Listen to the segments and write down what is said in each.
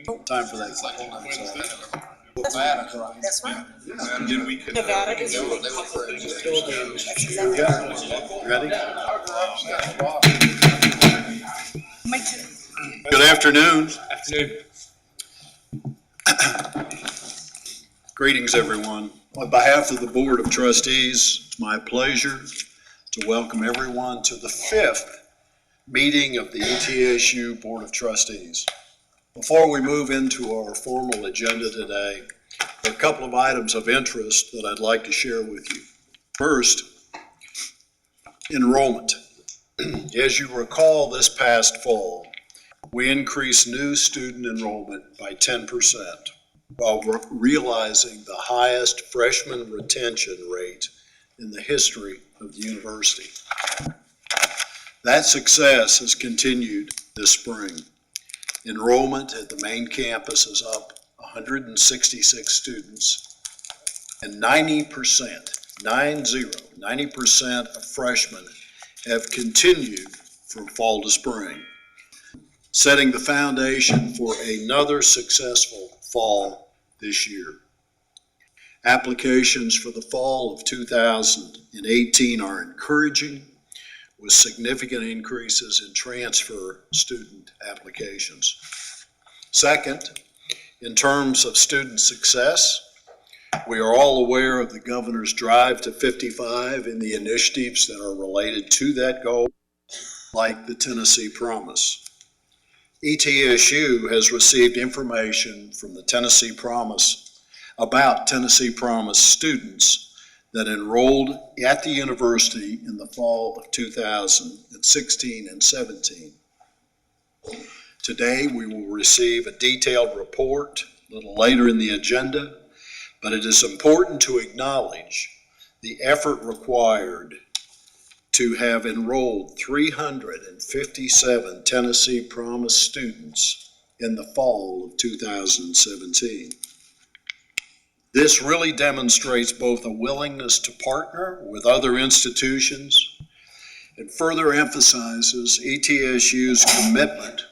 Time for that. That's right. And then we can. Nevada is Ready? Good afternoon. Greetings, everyone. On behalf of the Board of Trustees, it's my pleasure to welcome everyone to the 5th meeting of the ETSU Board of Trustees. Before we move into our formal agenda today, there are a couple of items of interest that I'd like to share with you. First, enrollment. As you recall, this past fall, we increased new student enrollment by 10%, while realizing the highest freshman retention rate in the history of the university. That success has continued this spring. Enrollment at the main campus is up 166 students, and 90% of freshmen have continued from fall to spring, setting the foundation for another successful fall this year. Applications for the fall of 2018 are encouraging, with significant increases in transfer student applications. Second, in terms of student success, we are all aware of the governor's drive to 55 and the initiatives that are related to that goal, like the Tennessee Promise. ETSU has received information from the Tennessee Promise about Tennessee Promise students that enrolled at the university in the fall of 2016 and 17. Today, we will receive a detailed report a little later in the agenda, but it is important to acknowledge the effort required to have enrolled 357 Tennessee Promise students in the fall of 2017. This really demonstrates both a willingness to partner with other institutions and further emphasizes ETSU's commitment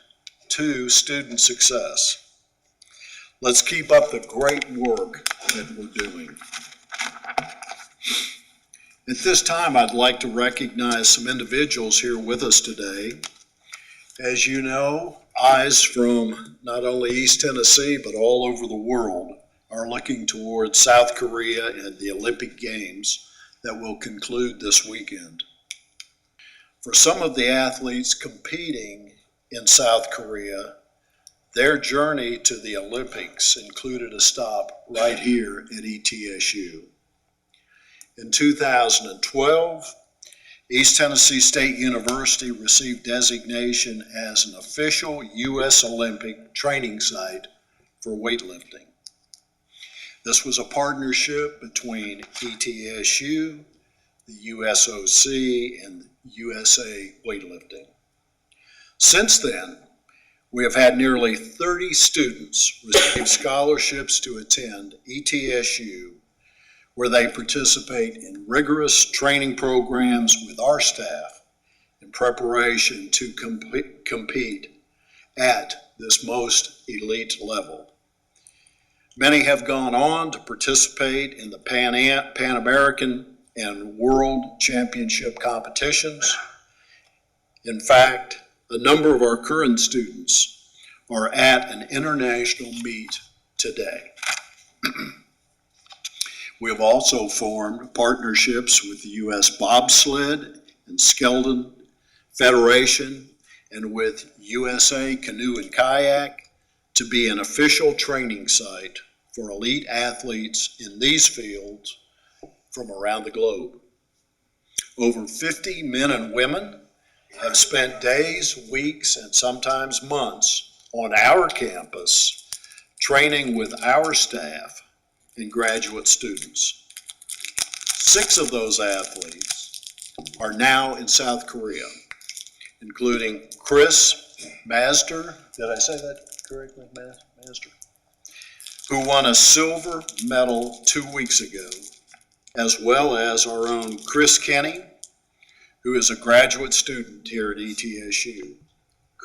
to student success. Let's keep up the great work that we're doing. At this time, I'd like to recognize some individuals here with us today. As you know, eyes from not only East Tennessee, but all over the world are looking towards South Korea and the Olympic Games that will conclude this weekend. For some of the athletes competing in South Korea, their journey to the Olympics included a stop right here at ETSU. In 2012, East Tennessee State University received designation as an official U.S. Olympic training site for weightlifting. This was a partnership between ETSU, the USOC, and USA Weightlifting. Since then, we have had nearly 30 students receive scholarships to attend ETSU, where they participate in rigorous training programs with our staff in preparation to compete at this most elite level. Many have gone on to participate in the Pan American and World Championship competitions. In fact, a number of our current students are at an international meet today. We have also formed partnerships with the U.S. Bobsled and Skeleton Federation and with USA Canoe and Kayak to be an official training site for elite athletes in these fields from around the globe. Over 50 men and women have spent days, weeks, and sometimes months on our campus training with our staff and graduate students. 6 of those athletes are now in South Korea, including Chris Master, did I say that correctly, Master? Who won a silver medal 2 weeks ago, as well as our own Chris Kenny, who is a graduate student here at ETSU.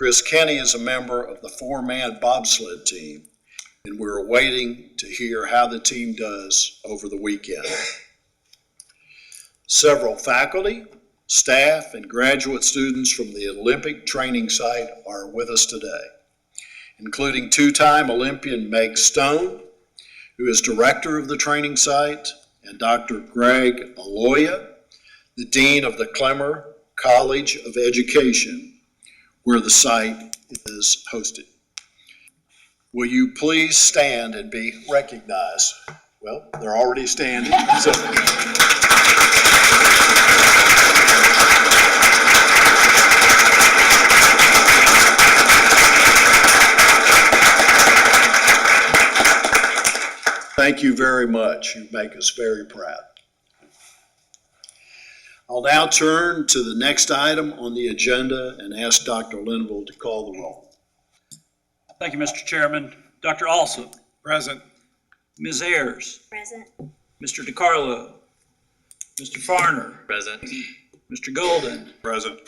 Chris Kenny is a member of the 4-man bobsled team, and we're waiting to hear how the team does over the weekend. Several faculty, staff, and graduate students from the Olympic training site are with us today, including two-time Olympian Meg Stone, who is director of the training site, and Dr. Greg Aloya, the dean of the Clemmer College of Education, where the site is hosted. Will you please stand and be recognized? Well, they're already standing. So. Thank you very much. You make us very proud. I'll now turn to the next item on the agenda and ask Dr. Linville to call the roll. Thank you, Mr. Chairman. Dr. Alsop. Present. Ms. Ayers. Present. Mr. DiCarlo. Mr. Farner. Present. Mr. Golden. Present.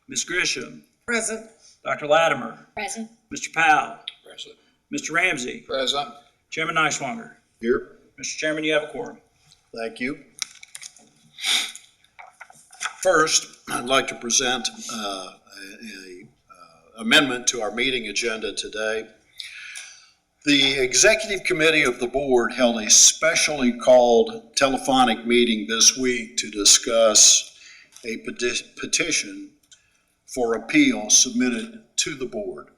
Ms. Grisham. Present. Dr. Latimer. Present. Mr. Powell. Present. Mr. Ramsey. Present. Chairman Niswanger. Here. Mr. Chairman, you have a quorum. Thank you. First, I'd like to present an amendment to our meeting agenda today. The Executive Committee of the Board held a specially called telephonic meeting this week to discuss a petition for appeal submitted to the Board.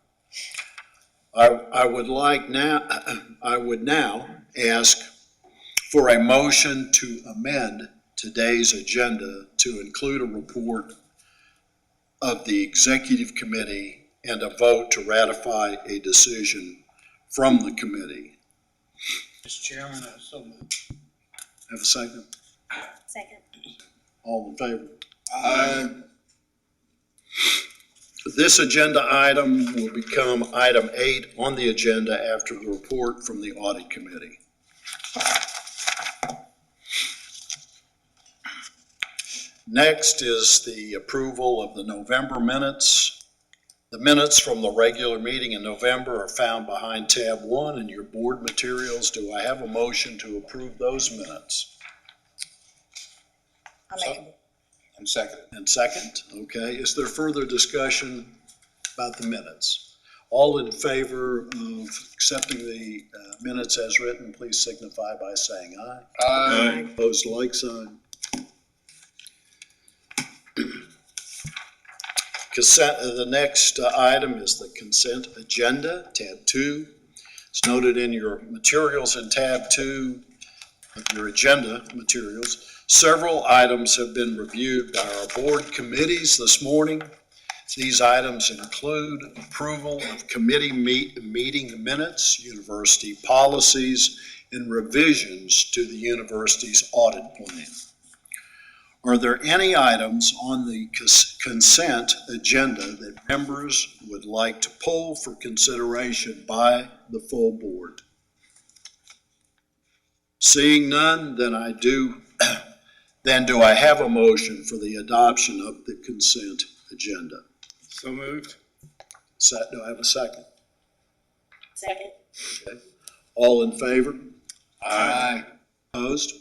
I would now ask for a motion to amend today's agenda to include a report of the Executive Committee and a vote to ratify a decision from the committee. Mr. Chairman, I so moved. Have a second? Second. All in favor? Aye. This agenda item will become item 8 on the agenda after the report from the Audit Committee. Next is the approval of the November minutes. The minutes from the regular meeting in November are found behind tab 1 in your board materials. Do I have a motion to approve those minutes? I'll make it. And second. And second, okay. Is there further discussion about the minutes? All in favor of accepting the minutes as written, please signify by saying aye. Aye. Opposed, like sign. The next item is the consent agenda, tab 2. It's noted in your materials in tab 2 of your agenda materials. Several items have been reviewed by our board committees this morning. These items include approval of committee meeting minutes, university policies, and revisions to the university's audit plan. Are there any items on the consent agenda that members would like to pull for consideration by the full board? Seeing none, then do I have a motion for the adoption of the consent agenda? So moved. Do I have a second? Second. Okay. All in favor? Aye. Opposed?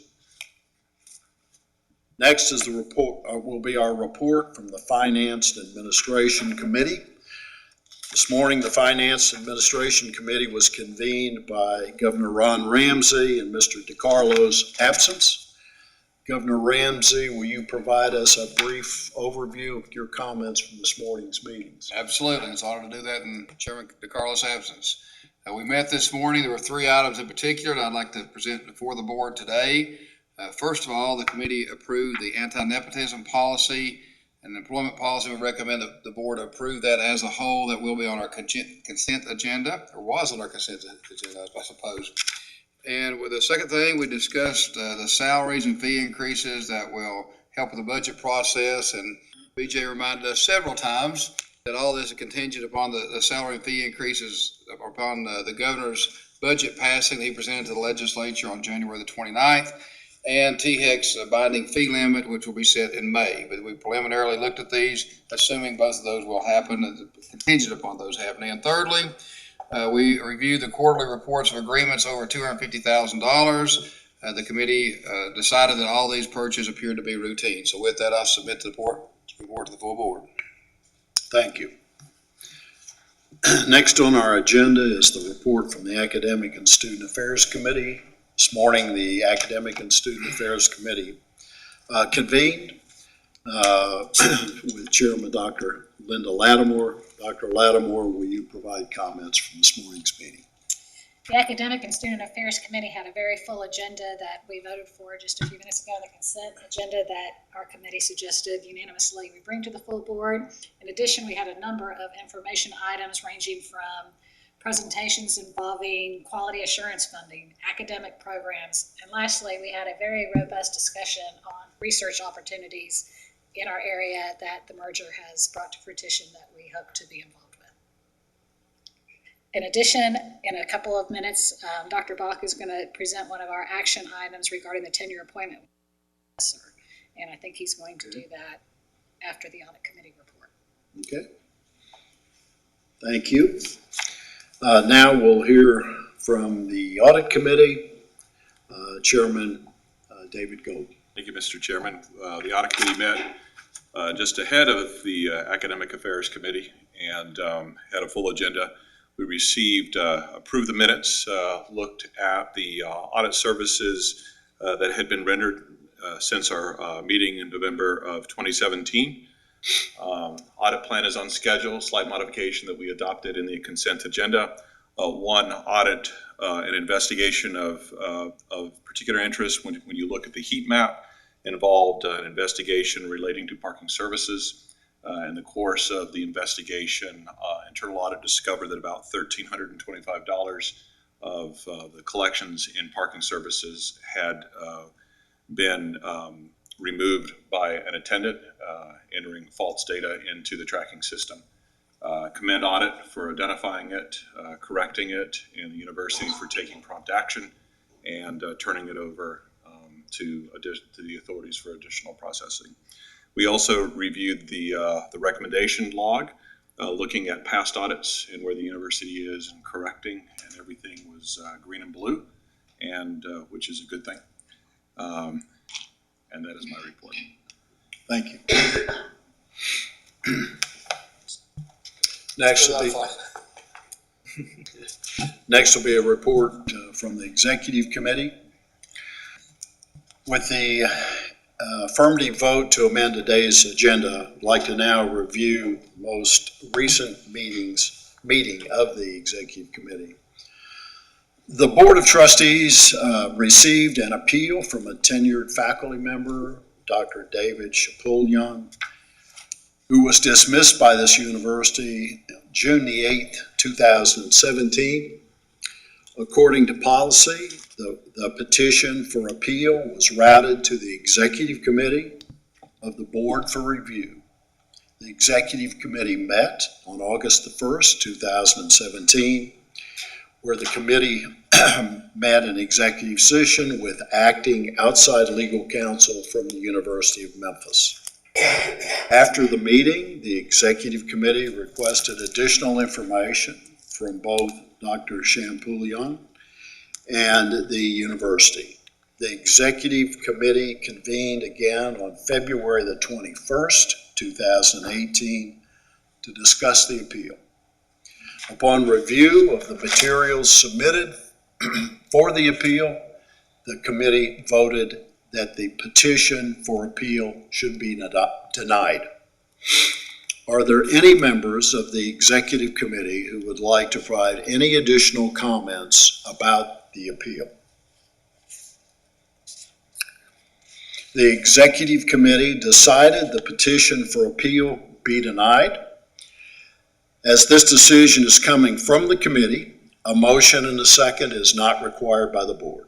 Next is the report, will be our report from the Finance and Administration Committee. This morning, the Finance and Administration Committee was convened by Governor Ron Ramsey in Mr. DiCarlo's absence. Governor Ramsey, will you provide us a brief overview of your comments from this morning's meetings? Absolutely. It's an honor to do that in Chairman DeCarlo's absence. We met this morning. There were 3 items in particular that I'd like to present before the board today. First of all, the committee approved the anti-nepotism policy and employment policy. We recommend that the board approve that as a whole. That will be on our consent agenda, or was on our consent agenda, I suppose. And with the second thing, we discussed the salaries and fee increases that will help with the budget process. And BJ reminded us several times that all this is contingent upon the salary and fee increases upon the governor's budget passing that he presented to the legislature on January the 29th. and THEC's binding fee limit, which will be set in May. But we preliminarily looked at these, assuming both of those will happen, contingent upon those happening. And thirdly, we reviewed the quarterly reports of agreements over $250,000. The committee decided that all these purchases appeared to be routine. So with that, I'll submit the report to the full board. Thank you. Next on our agenda is the report from the Academic and Student Affairs Committee. This morning, the Academic and Student Affairs Committee convened with Chairman Dr. Linda Lattimore. Dr. Lattimore, will you provide comments from this morning's meeting? The Academic and Student Affairs Committee had a very full agenda that we voted for just a few minutes ago, the consent agenda that our committee suggested unanimously we bring to the full board. In addition, we had a number of information items ranging from presentations involving quality assurance funding, academic programs, and lastly, we had a very robust discussion on research opportunities in our area that the merger has brought to fruition that we hope to be involved with. In addition, in a couple of minutes, Dr. Bach is going to present one of our action items regarding the tenure appointment professor, and I think he's going to do that after the audit committee report. Okay. Thank you. Now we'll hear from the audit committee, Chairman David Qolt. Thank you, Mr. Chairman. The audit committee met just ahead of the Academic Affairs Committee and had a full agenda. We received, approved the minutes, looked at the audit services that had been rendered since our meeting in November of 2017. Audit plan is on schedule, slight modification that we adopted in the consent agenda. One audit, an investigation of particular interest when you look at the heat map involved an investigation relating to parking services. In the course of the investigation, internal audit discovered that about $1,325 of the collections in parking services had been removed by an attendant entering false data into the tracking system. Commend audit for identifying it, correcting it, and the university for taking prompt action and turning it over to the authorities for additional processing. We also reviewed the recommendation log, looking at past audits and where the university is and correcting, and everything was green and blue, and which is a good thing. And that is my report. Thank you. Next will be a report from the Executive Committee. With the affirmative vote to amend today's agenda, I'd like to now review the most recent meeting of the Executive Committee. The Board of Trustees received an appeal from a tenured faculty member, Dr. David Chapoulyan, who was dismissed by this university June the 8th, 2017. According to policy, the petition for appeal was routed to the Executive Committee of the Board for review. The Executive Committee met on August the 1st, 2017, where the committee met an executive session with acting outside legal counsel from the University of Memphis. After the meeting, the Executive Committee requested additional information from both Dr. Chapoulyan and the university. The Executive Committee convened again on February the 21st, 2018, to discuss the appeal. Upon review of the materials submitted for the appeal, the committee voted that the petition for appeal should be denied. Are there any members of the Executive Committee who would like to provide any additional comments about the appeal? The Executive Committee decided the petition for appeal be denied. As this decision is coming from the committee, a motion and a second is not required by the board.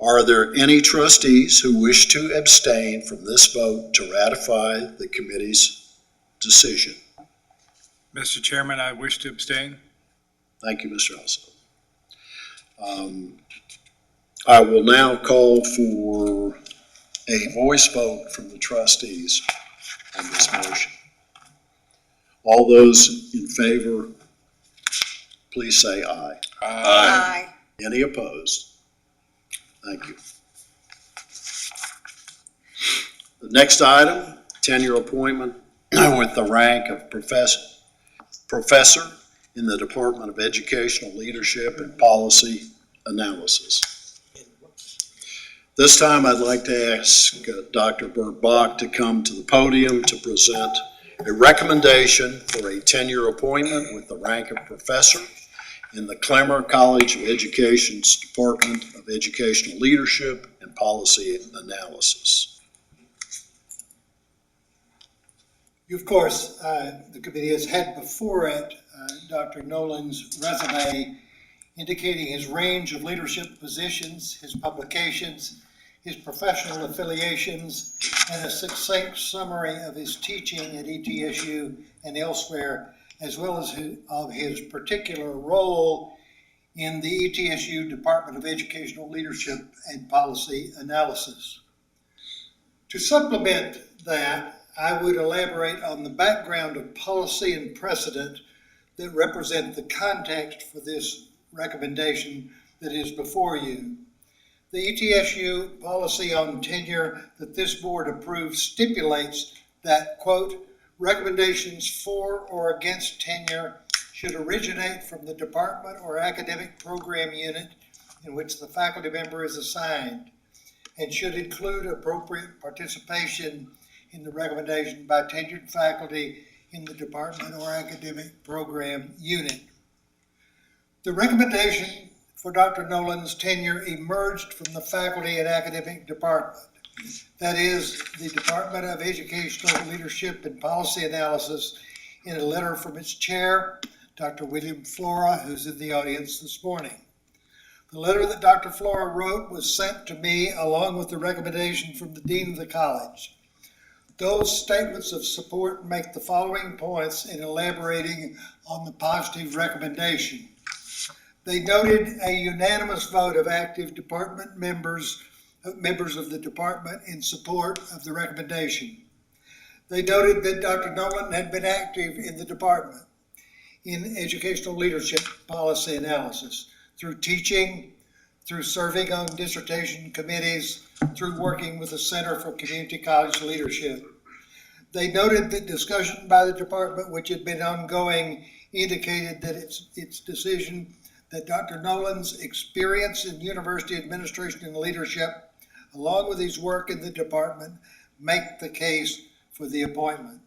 Are there any trustees who wish to abstain from this vote to ratify the committee's decision? Mr. Chairman, I wish to abstain. Thank you, Mr. Elso. I will now call for a voice vote from the trustees on this motion. All those in favor, please say aye. Aye. Any opposed? Thank you. The next item, tenure appointment with the rank of professor in the Department of Educational Leadership and Policy Analysis. This time I'd like to ask Dr. Bert Bach to come to the podium to present a recommendation for a tenure appointment with the rank of professor in the Clemmer College of Education's Department of Educational Leadership and Policy Analysis. Of course, the committee has had before it Dr. Nolan's resume indicating his range of leadership positions, his publications, his professional affiliations, and a succinct summary of his teaching at ETSU and elsewhere, as well as of his particular role in the ETSU Department of Educational Leadership and Policy Analysis. To supplement that, I would elaborate on the background of policy and precedent that represent the context for this recommendation that is before you. The ETSU policy on tenure that this board approves stipulates that, quote, recommendations for or against tenure should originate from the department or academic program unit in which the faculty member is assigned, and should include appropriate participation in the recommendation by tenured faculty in the department or academic program unit. The recommendation for Dr. Nolan's tenure emerged from the faculty and academic department. That is, the Department of Educational Leadership and Policy Analysis, in a letter from its chair, Dr. William Flora, who's in the audience this morning. The letter that Dr. Flora wrote was sent to me along with the recommendation from the Dean of the College. Those statements of support make the following points in elaborating on the positive recommendation. They noted a unanimous vote of active department members of the department in support of the recommendation. They noted that Dr. Nolan had been active in the department in educational leadership policy analysis through teaching, through serving on dissertation committees, through working with the Center for Community College Leadership. They noted that discussion by the department, which had been ongoing, indicated that its decision that Dr. Nolan's experience in university administration and leadership, along with his work in the department, make the case for the appointment.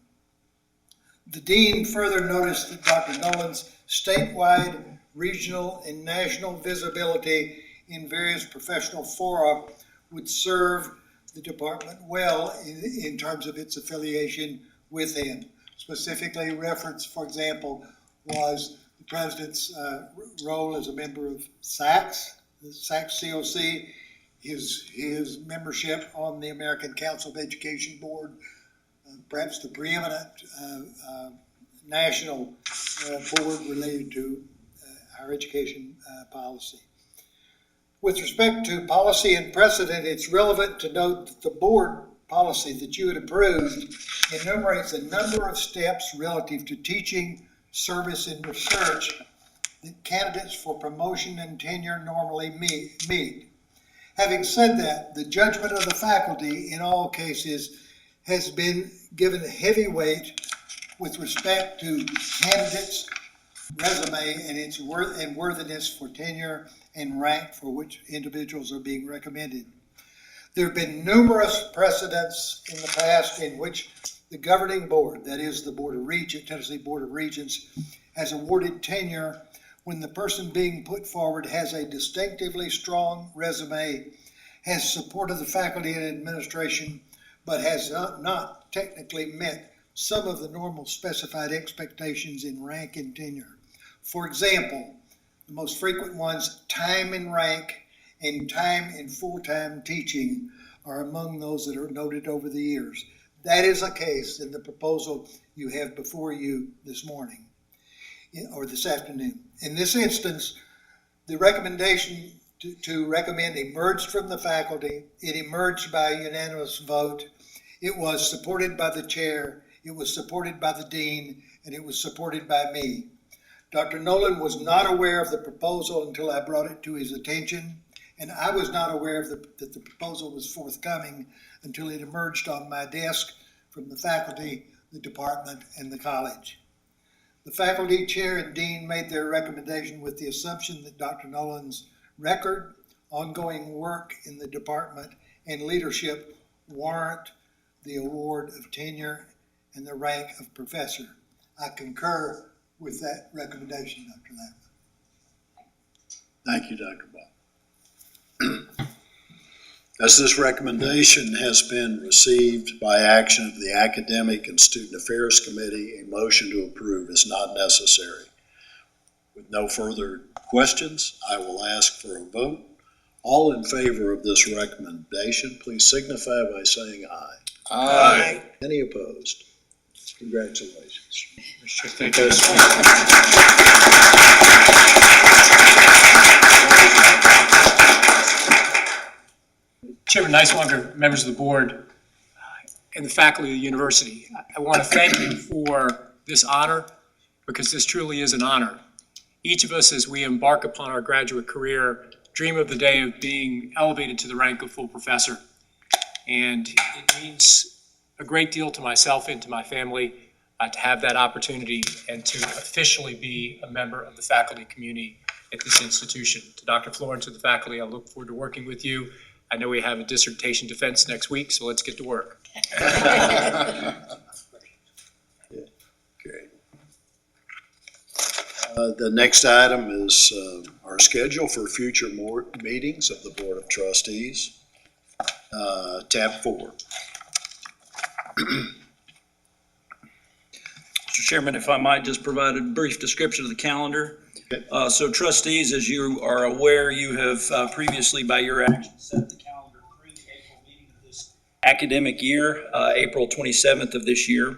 The dean further noticed that Dr. Nolan's statewide, regional, and national visibility in various professional fora would serve the department well in terms of its affiliation with him. Specifically reference, for example, was the president's role as a member of SACS, the SACS COC, his membership on the American Council of Education Board, perhaps the preeminent national board related to our education policy. With respect to policy and precedent, it's relevant to note that the board policy that you had approved enumerates a number of steps relative to teaching, service, and research that candidates for promotion and tenure normally meet. Having said that, the judgment of the faculty in all cases has been given heavy weight with respect to candidates' resume and its worthiness for tenure and rank for which individuals are being recommended. There have been numerous precedents in the past in which the governing board, that is the Tennessee Board of Regents, has awarded tenure when the person being put forward has a distinctively strong resume, has supported the faculty and administration, but has not technically met some of the normal specified expectations in rank and tenure. For example, the most frequent ones, time in rank and time in full-time teaching, are among those that are noted over the years. That is a case in the proposal you have before you this morning or this afternoon. In this instance, the recommendation to recommend emerged from the faculty. It emerged by unanimous vote. It was supported by the chair, it was supported by the dean, and it was supported by me. Dr. Nolan was not aware of the proposal until I brought it to his attention, and I was not aware that the proposal was forthcoming until it emerged on my desk from the faculty, the department, and the college. The faculty, chair, and dean made their recommendation with the assumption that Dr. Nolan's record, ongoing work in the department, and leadership warrant the award of tenure and the rank of professor. I concur with that recommendation, Dr. Lambert. Thank you, Dr. Bob. As this recommendation has been received by action of the Academic and Student Affairs Committee, a motion to approve is not necessary. With no further questions, I will ask for a vote. All in favor of this recommendation, please signify by saying aye. Aye. Any opposed? Congratulations. Thank you. Chairman Niswonger, members of the board, and the faculty of the university, I want to thank you for this honor, because this truly is an honor. Each of us, as we embark upon our graduate career, dream of the day of being elevated to the rank of full professor. And it means a great deal to myself and to my family to have that opportunity and to officially be a member of the faculty community at this institution. To Dr. Florence and the faculty, I look forward to working with you. I know we have a dissertation defense next week, so let's get to work. Okay. The next item is our schedule for future meetings of the Board of Trustees. Tab 4. Mr. Chairman, if I might just provide a brief description of the calendar. Okay. So trustees, as you are aware, you have previously, by your action, set the calendar through the April meeting of this academic year, April 27th of this year.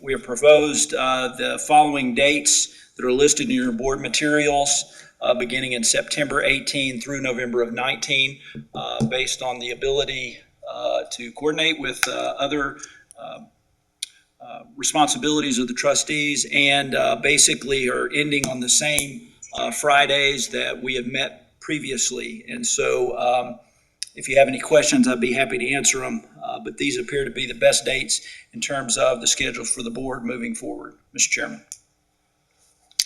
We have proposed the following dates that are listed in your board materials, beginning in September 18 through November of 19, based on the ability to coordinate with other responsibilities of the trustees, and basically are ending on the same Fridays that we have met previously. And so if you have any questions, I'd be happy to answer them. But these appear to be the best dates in terms of the schedule for the board moving forward, Mr. Chairman.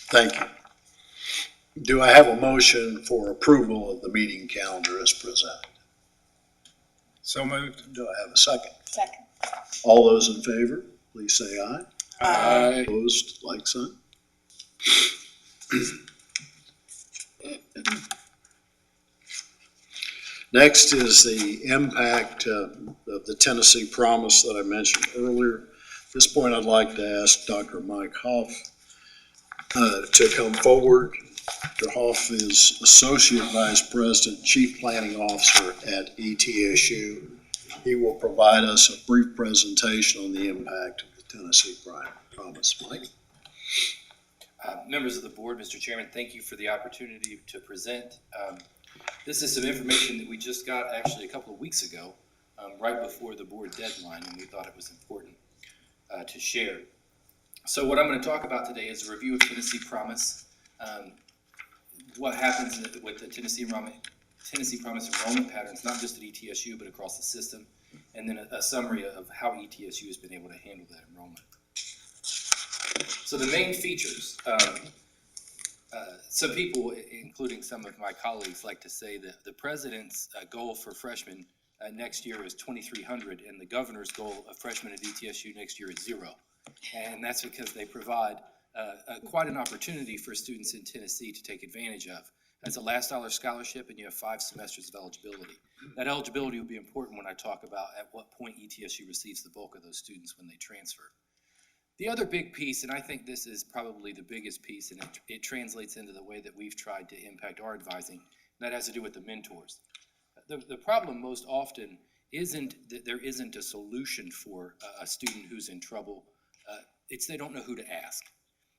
Thank you. Do I have a motion for approval of the meeting calendar as presented? So moved. Do I have a second? Second. All those in favor, please say aye. Aye. Opposed, like sign. Next is the impact of the Tennessee Promise that I mentioned earlier. At this point, I'd like to ask Dr. Mike Hoff to come forward. Dr. Hoff is Associate Vice President, Chief Planning Officer at ETSU. He will provide us a brief presentation on the impact of the Tennessee Promise. Mike? Members of the board, Mr. Chairman, thank you for the opportunity to present. This is some information that we just got actually a couple of weeks ago, right before the board deadline, and we thought it was important to share. So what I'm going to talk about today is a review of Tennessee Promise, what happens with the Tennessee Promise enrollment patterns, not just at ETSU, but across the system, and then a summary of how ETSU has been able to handle that enrollment. So the main features, some people, including some of my colleagues, like to say that the president's goal for freshmen next year is 2,300, and the governor's goal of freshmen at ETSU next year is 0. And that's because they provide quite an opportunity for students in Tennessee to take advantage of. That's a last dollar scholarship, and you have 5 semesters of eligibility. That eligibility will be important when I talk about at what point ETSU receives the bulk of those students when they transfer. The other big piece, and I think this is probably the biggest piece, and it translates into the way that we've tried to impact our advising, and that has to do with the mentors. The problem most often isn't that there isn't a solution for a student who's in trouble. It's they don't know who to ask.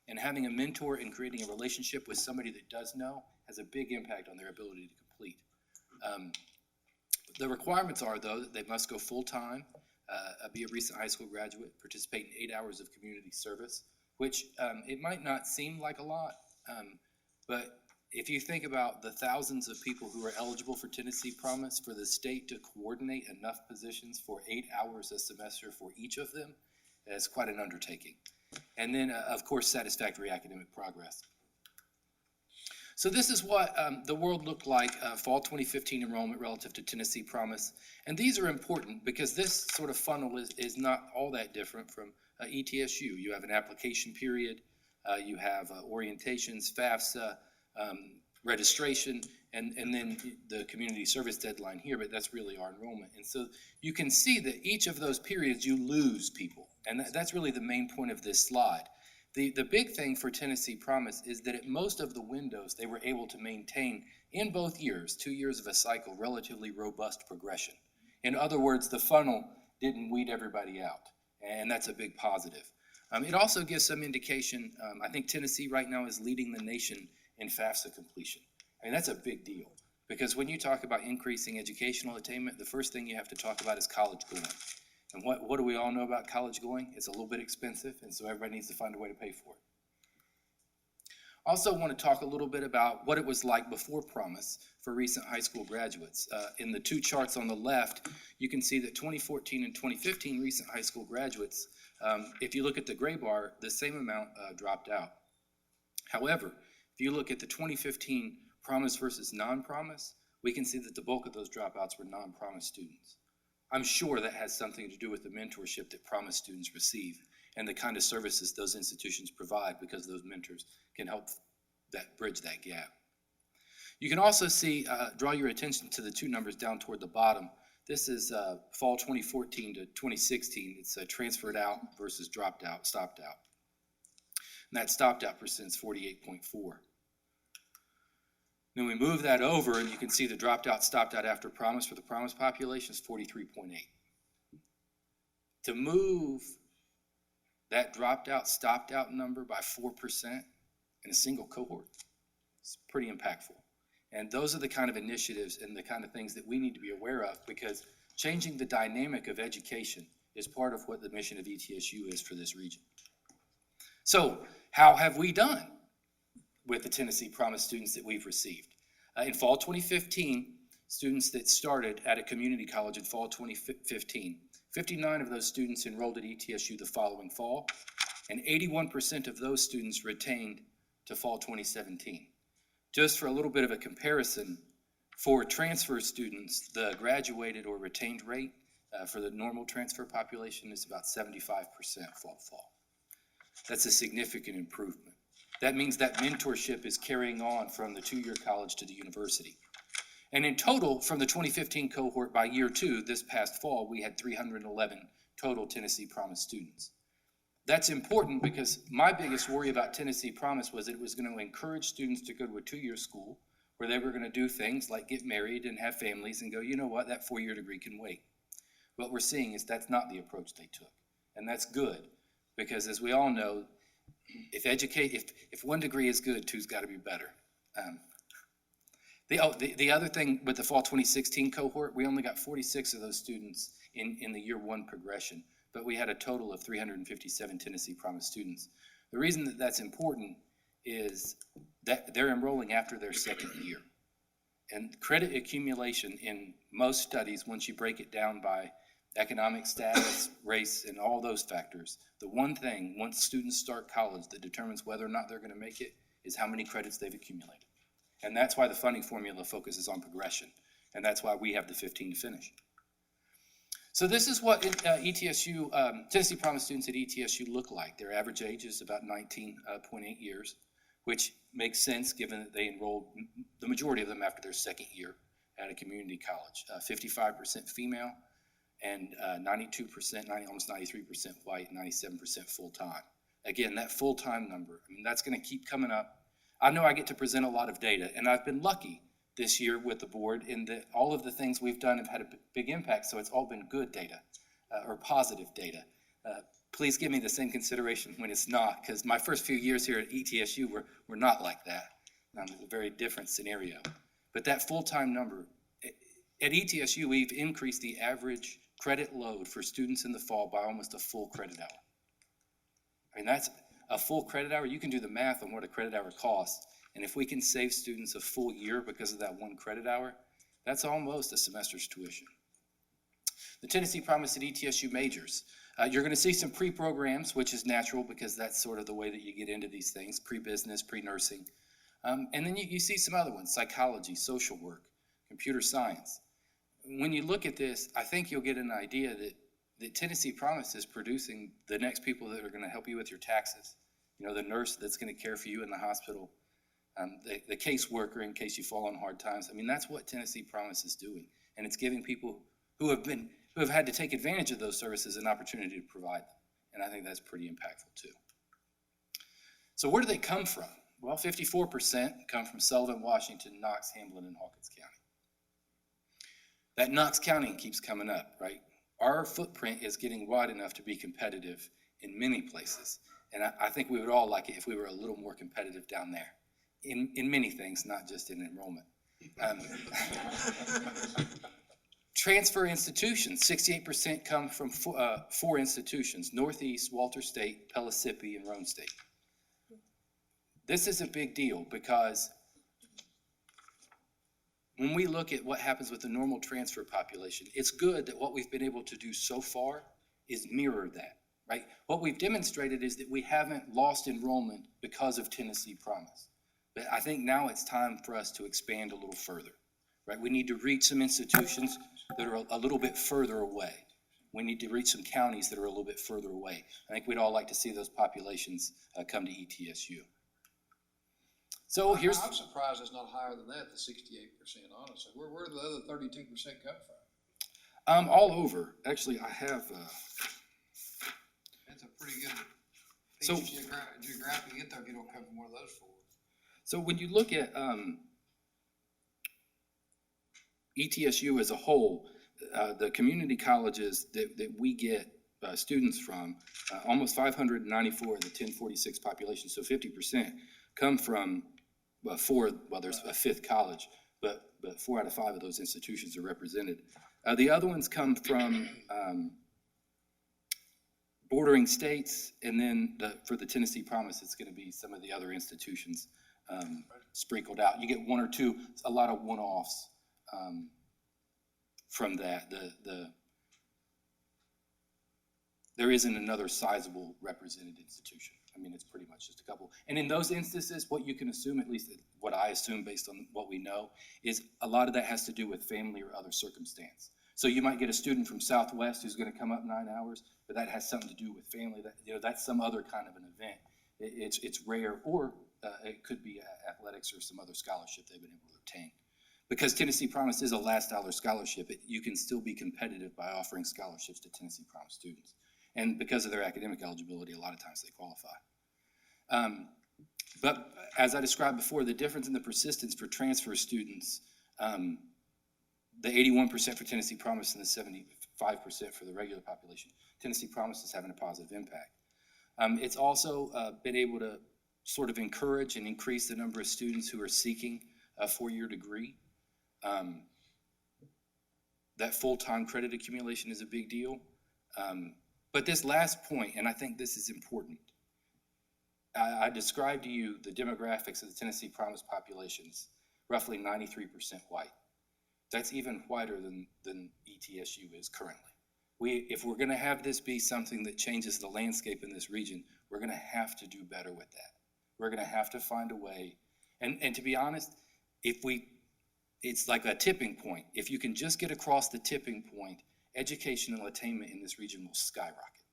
And having a mentor and creating a relationship with somebody that does know has a big impact on their ability to complete. The requirements are, though, that they must go full-time, be a recent high school graduate, participate in 8 hours of community service, which it might not seem like a lot, but if you think about the thousands of people who are eligible for Tennessee Promise, for the state to coordinate enough positions for 8 hours a semester for each of them, it's quite an undertaking. And then, of course, satisfactory academic progress. So this is what the world looked like fall 2015 enrollment relative to Tennessee Promise. And these are important because this sort of funnel is not all that different from ETSU. You have an application period, you have orientations, FAFSA, registration, and then the community service deadline here, but that's really our enrollment. And so you can see that each of those periods you lose people. And that's really the main point of this slide. The big thing for Tennessee Promise is that at most of the windows, they were able to maintain in both years, 2 years of a cycle, relatively robust progression. In other words, the funnel didn't weed everybody out, and that's a big positive. It also gives some indication, I think Tennessee right now is leading the nation in FAFSA completion. I mean, that's a big deal, because when you talk about increasing educational attainment, the first thing you have to talk about is college going. And what do we all know about college going? It's a little bit expensive, and so everybody needs to find a way to pay for it. Also want to talk a little bit about what it was like before Promise for recent high school graduates. In the two charts on the left, you can see that 2014 and 2015 recent high school graduates, if you look at the gray bar, the same amount dropped out. However, if you look at the 2015 Promise versus non-Promise, we can see that the bulk of those dropouts were non-Promise students. I'm sure that has something to do with the mentorship that Promise students receive and the kind of services those institutions provide, because those mentors can help bridge that gap. You can also see, draw your attention to the two numbers down toward the bottom. This is fall 2014 to 2016. It's transferred out versus dropped out, stopped out. And that stopped out percent is 48.4. Then we move that over, and you can see the dropped out, stopped out after Promise for the Promise population is 43.8. To move that dropped out, stopped out number by 4% in a single cohort, it's pretty impactful. And those are the kind of initiatives and the kind of things that we need to be aware of, because changing the dynamic of education is part of what the mission of ETSU is for this region. So how have we done with the Tennessee Promise students that we've received? In fall 2015, students that started at a community college in fall 2015, 59 of those students enrolled at ETSU the following fall, and 81% of those students retained to fall 2017. Just for a little bit of a comparison, for transfer students, the graduated or retained rate for the normal transfer population is about 75% fall. That's a significant improvement. That means that mentorship is carrying on from the two-year college to the university. And in total, from the 2015 cohort by year two, this past fall, we had 311 total Tennessee Promise students. That's important because my biggest worry about Tennessee Promise was that it was going to encourage students to go to a two-year school where they were going to do things like get married and have families and go, you know what, that four-year degree can wait. What we're seeing is that's not the approach they took. And that's good, because as we all know, if one degree is good, two's got to be better. The other thing with the fall 2016 cohort, we only got 46 of those students in the year one progression, but we had a total of 357 Tennessee Promise students. The reason that that's important is that they're enrolling after their second year. And credit accumulation in most studies, once you break it down by economic status, race, and all those factors, the one thing, once students start college, that determines whether or not they're going to make it is how many credits they've accumulated. And that's why the funding formula focuses on progression. And that's why we have the 15 to finish. So this is what Tennessee Promise students at ETSU look like. Their average age is about 19.8 years, which makes sense given that they enrolled the majority of them after their second year at a community college. 55% female, and 92%, almost 93% white, 97% full-time. Again, that full-time number, I mean, that's going to keep coming up. I know I get to present a lot of data, and I've been lucky this year with the board in that all of the things we've done have had a big impact, so it's all been good data or positive data. Please give me the same consideration when it's not, because my first few years here at ETSU were not like that. It's a very different scenario. But that full-time number, at ETSU, we've increased the average credit load for students in the fall by almost a full credit hour. I mean, that's a full credit hour. You can do the math on what a credit hour costs. And if we can save students a full year because of that one credit hour, that's almost a semester's tuition. The Tennessee Promise at ETSU majors. You're going to see some pre-programs, which is natural because that's sort of the way that you get into these things, pre-business, pre-nursing. And then you see some other ones, psychology, social work, computer science. When you look at this, I think you'll get an idea that Tennessee Promise is producing the next people that are going to help you with your taxes. You know, the nurse that's going to care for you in the hospital, the caseworker in case you fall on hard times. I mean, that's what Tennessee Promise is doing. And it's giving people who have had to take advantage of those services an opportunity to provide them. And I think that's pretty impactful too. So where do they come from? Well, 54% come from Sullivan, Washington, Knox, Hamlin, and Hawkins County. That Knox County keeps coming up, right? Our footprint is getting wide enough to be competitive in many places. And I think we would all like it if we were a little more competitive down there in many things, not just in enrollment. Transfer institutions, 68% come from four institutions: Northeast, Walter State, Pellissippi, and Roane State. This is a big deal because when we look at what happens with the normal transfer population, it's good that what we've been able to do so far is mirror that, right? What we've demonstrated is that we haven't lost enrollment because of Tennessee Promise. But I think now it's time for us to expand a little further, right? We need to reach some institutions that are a little bit further away. We need to reach some counties that are a little bit further away. I think we'd all like to see those populations come to ETSU. So I'm surprised it's not higher than that, the 68%, honestly. Where did the other 32% come from? All over. Actually, I have. That's a pretty good So geographically get there if you don't come from one of those four. So when you look at ETSU as a whole, the community colleges that we get students from, almost 594 of the 1046 population, so 50%, come from there's a fifth college, but 4 out of 5 of those institutions are represented. The other ones come from bordering states, and then for the Tennessee Promise, it's going to be some of the other institutions sprinkled out. You get one or two, a lot of one-offs from that. There isn't another sizable represented institution. I mean, it's pretty much just a couple. And in those instances, what you can assume, at least what I assume based on what we know, is a lot of that has to do with family or other circumstance. So you might get a student from Southwest who's going to come up 9 hours, but that has something to do with family. That's some other kind of an event. It's rare, or it could be athletics or some other scholarship they've been able to obtain. Because Tennessee Promise is a last dollar scholarship, you can still be competitive by offering scholarships to Tennessee Promise students. And because of their academic eligibility, a lot of times they qualify. But as I described before, the difference in the persistence for transfer students, the 81% for Tennessee Promise and the 75% for the regular population, Tennessee Promise is having a positive impact. It's also been able to sort of encourage and increase the number of students who are seeking a 4-year degree. That full-time credit accumulation is a big deal. But this last point, and I think this is important, I described to you the demographics of the Tennessee Promise populations, roughly 93% white. That's even whiter than ETSU is currently. If we're going to have this be something that changes the landscape in this region, we're going to have to do better with that. We're going to have to find a way. And to be honest, it's like a tipping point. If you can just get across the tipping point, educational attainment in this region will skyrocket.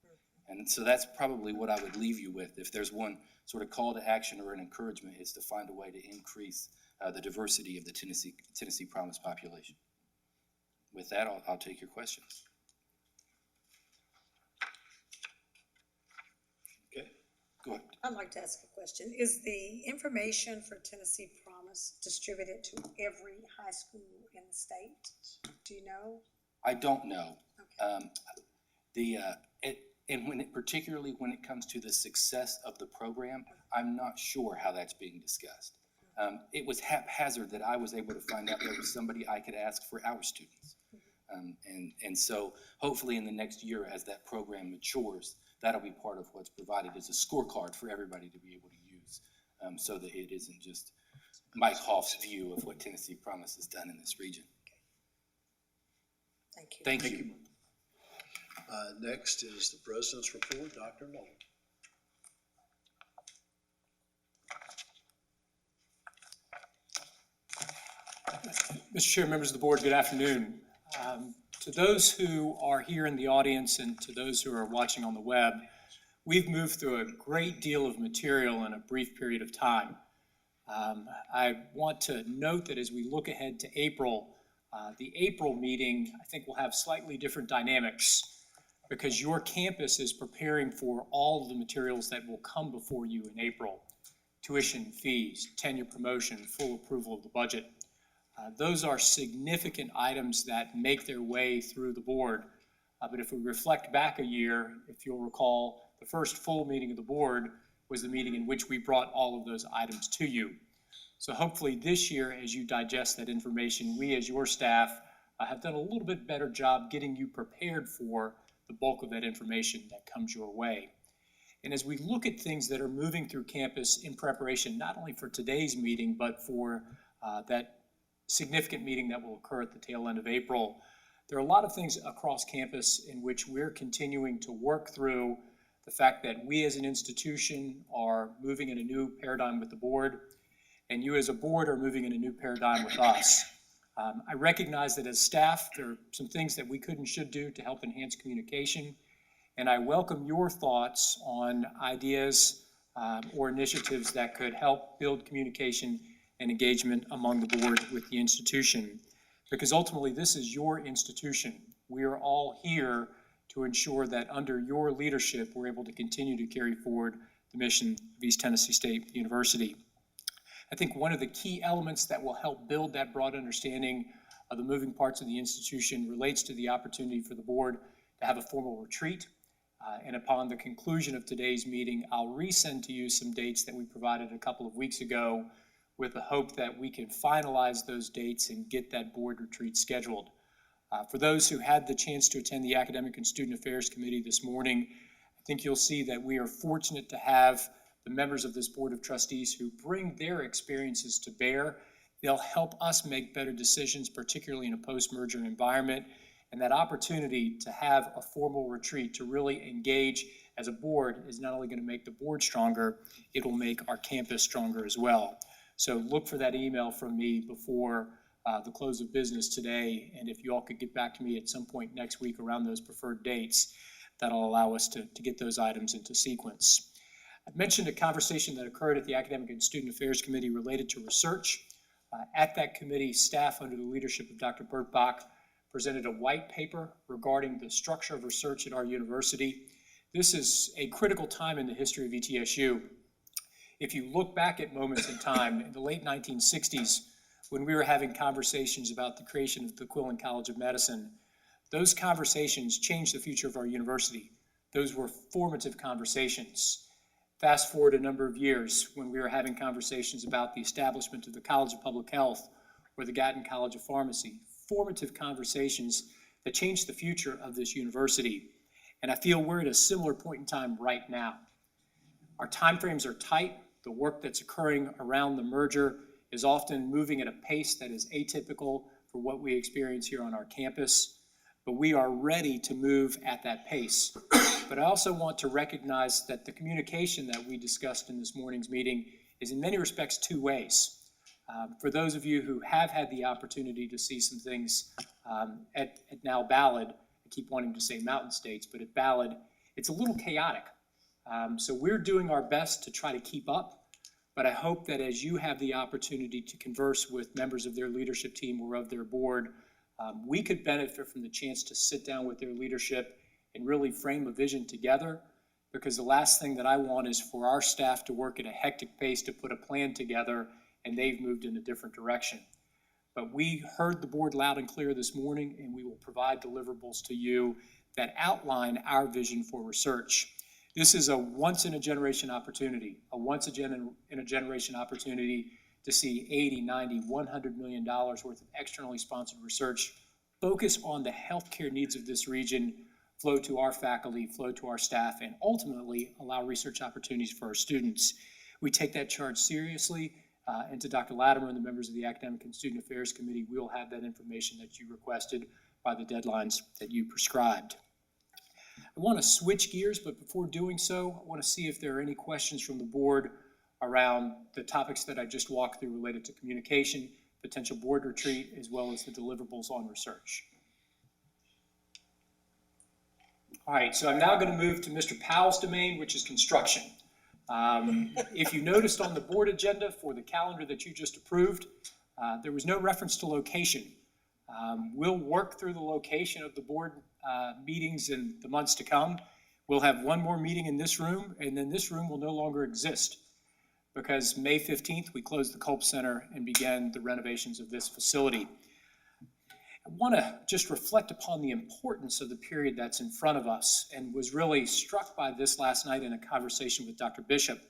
And so that's probably what I would leave you with. If there's one sort of call to action or an encouragement, is to find a way to increase the diversity of the Tennessee Promise population. With that, I'll take your questions. Okay, go ahead. I'd like to ask a question. Is the information for Tennessee Promise distributed to every high school in the state? Do you know? I don't know. Okay. Particularly when it comes to the success of the program, I'm not sure how that's being discussed. It was haphazard that I was able to find out there was somebody I could ask for our students. And so hopefully in the next year, as that program matures, that'll be part of what's provided as a scorecard for everybody to be able to use, so that it isn't just Mike Hoff's view of what Tennessee Promise has done in this region. Thank you. Thank you. Next is the President's report, Dr. Nolan. Mr. Chair, members of the board, good afternoon. To those who are here in the audience and to those who are watching on the web, we've moved through a great deal of material in a brief period of time. I want to note that as we look ahead to April, the April meeting, I think, will have slightly different dynamics because your campus is preparing for all of the materials that will come before you in April. Tuition, fees, tenure promotion, full approval of the budget. Those are significant items that make their way through the board. But if we reflect back a year, if you'll recall, the first full meeting of the board was the meeting in which we brought all of those items to you. So hopefully this year, as you digest that information, we as your staff have done a little bit better job getting you prepared for the bulk of that information that comes your way. And as we look at things that are moving through campus in preparation, not only for today's meeting, but for that significant meeting that will occur at the tail end of April, there are a lot of things across campus in which we're continuing to work through the fact that we as an institution are moving in a new paradigm with the board, and you as a board are moving in a new paradigm with us. I recognize that as staff, there are some things that we could and should do to help enhance communication, and I welcome your thoughts on ideas or initiatives that could help build communication and engagement among the board with the institution, because ultimately this is your institution. We are all here to ensure that under your leadership, we're able to continue to carry forward the mission of East Tennessee State University. I think one of the key elements that will help build that broad understanding of the moving parts of the institution relates to the opportunity for the board to have a formal retreat. And upon the conclusion of today's meeting, I'll resend to you some dates that we provided a couple of weeks ago with the hope that we can finalize those dates and get that board retreat scheduled. For those who had the chance to attend the Academic and Student Affairs Committee this morning, I think you'll see that we are fortunate to have the members of this Board of Trustees who bring their experiences to bear. They'll help us make better decisions, particularly in a post-merger environment, and that opportunity to have a formal retreat to really engage as a board is not only going to make the board stronger, it will make our campus stronger as well. So look for that email from me before the close of business today, and if you all could get back to me at some point next week around those preferred dates, that'll allow us to get those items into sequence. I mentioned a conversation that occurred at the Academic and Student Affairs Committee related to research. At that committee, staff under the leadership of Dr. Bert Bach presented a white paper regarding the structure of research at our university. This is a critical time in the history of ETSU. If you look back at moments in time, in the late 1960s, when we were having conversations about the creation of the Quillen College of Medicine, those conversations changed the future of our university. Those were formative conversations. Fast forward a number of years when we were having conversations about the establishment of the College of Public Health or the Gatton College of Pharmacy, formative conversations that changed the future of this university. And I feel we're at a similar point in time right now. Our timeframes are tight. The work that's occurring around the merger is often moving at a pace that is atypical for what we experience here on our campus, but we are ready to move at that pace. But I also want to recognize that the communication that we discussed in this morning's meeting is in many respects two ways. For those of you who have had the opportunity to see some things at now Ballard, I keep wanting to say Mountain States, but at Ballard, it's a little chaotic. So we're doing our best to try to keep up, but I hope that as you have the opportunity to converse with members of their leadership team or of their board, we could benefit from the chance to sit down with their leadership and really frame a vision together, because the last thing that I want is for our staff to work at a hectic pace to put a plan together and they've moved in a different direction. But we heard the board loud and clear this morning, and we will provide deliverables to you that outline our vision for research. This is a once-in-a-generation opportunity, opportunity to see 80, 90, $100 million worth of externally sponsored research focus on the healthcare needs of this region, flow to our faculty, flow to our staff, and ultimately allow research opportunities for our students. We take that charge seriously, and to Dr. Latimer and the members of the Academic and Student Affairs Committee, we'll have that information that you requested by the deadlines that you prescribed. I want to switch gears, but before doing so, I want to see if there are any questions from the board around the topics that I just walked through related to communication, potential board retreat, as well as the deliverables on research. All right, so I'm now going to move to Mr. Powell's domain, which is construction. If you noticed on the board agenda for the calendar that you just approved, there was no reference to location. We'll work through the location of the board meetings in the months to come. We'll have one more meeting in this room, and then this room will no longer exist because May 15th, we closed the Qolt Center and began the renovations of this facility. I want to just reflect upon the importance of the period that's in front of us, and was really struck by this last night in a conversation with Dr. Bishop.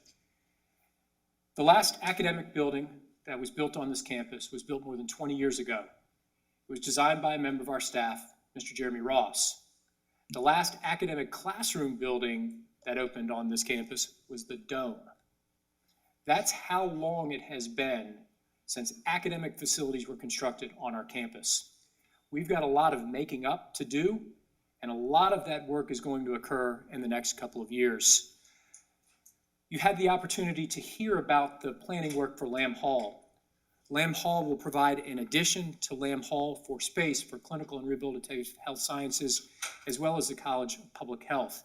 The last academic building that was built on this campus was built more than 20 years ago. It was designed by a member of our staff, Mr. Jeremy Ross. The last academic classroom building that opened on this campus was the Dome. That's how long it has been since academic facilities were constructed on our campus. We've got a lot of making up to do, and a lot of that work is going to occur in the next couple of years. You had the opportunity to hear about the planning work for Lamb Hall. Lamb Hall will provide an addition to Lamb Hall for space for clinical and rehabilitative health sciences, as well as the College of Public Health.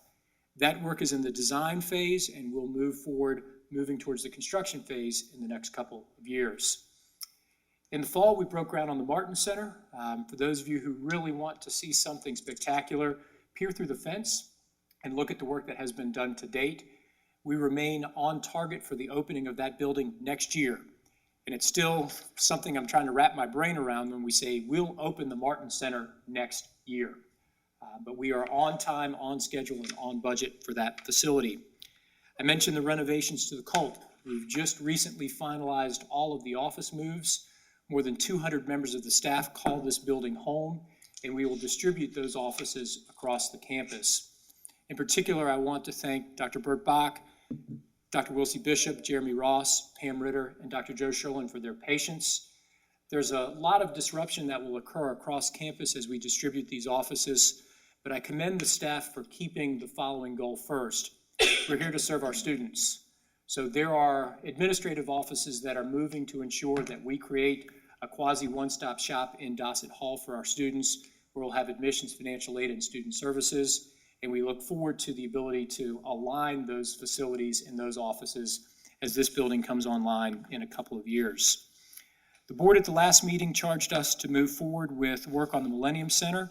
That work is in the design phase and will move forward, moving towards the construction phase in the next couple of years. In the fall, we broke ground on the Martin Center. For those of you who really want to see something spectacular, peer through the fence and look at the work that has been done to date. We remain on target for the opening of that building next year. And it's still something I'm trying to wrap my brain around when we say we'll open the Martin Center next year. But we are on time, on schedule, and on budget for that facility. I mentioned the renovations to the Qolt. We've just recently finalized all of the office moves. More than 200 members of the staff call this building home, and we will distribute those offices across the campus. In particular, I want to thank Dr. Bert Bach, Dr. Wilsie Bishop, Jeremy Ross, Pam Ritter, and Dr. Joe Sherlin for their patience. There's a lot of disruption that will occur across campus as we distribute these offices, but I commend the staff for keeping the following goal first. We're here to serve our students. So there are administrative offices that are moving to ensure that we create a quasi one-stop shop in Dossett Hall for our students, where we'll have admissions, financial aid, and student services. And we look forward to the ability to align those facilities in those offices as this building comes online in a couple of years. The board at the last meeting charged us to move forward with work on the Millennium Center.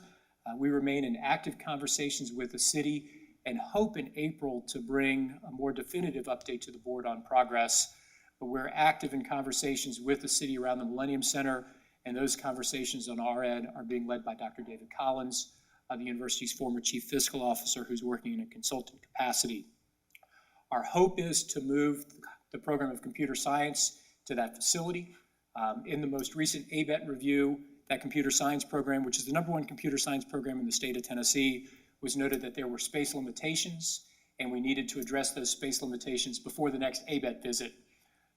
We remain in active conversations with the city and hope in April to bring a more definitive update to the board on progress. But we're active in conversations with the city around the Millennium Center, and those conversations on our end are being led by Dr. David Collins, the university's former chief fiscal officer, who's working in a consultant capacity. Our hope is to move the program of computer science to that facility. In the most recent ABET review, that computer science program, which is the #1 computer science program in the state of Tennessee, was noted that there were space limitations, and we needed to address those space limitations before the next ABET visit.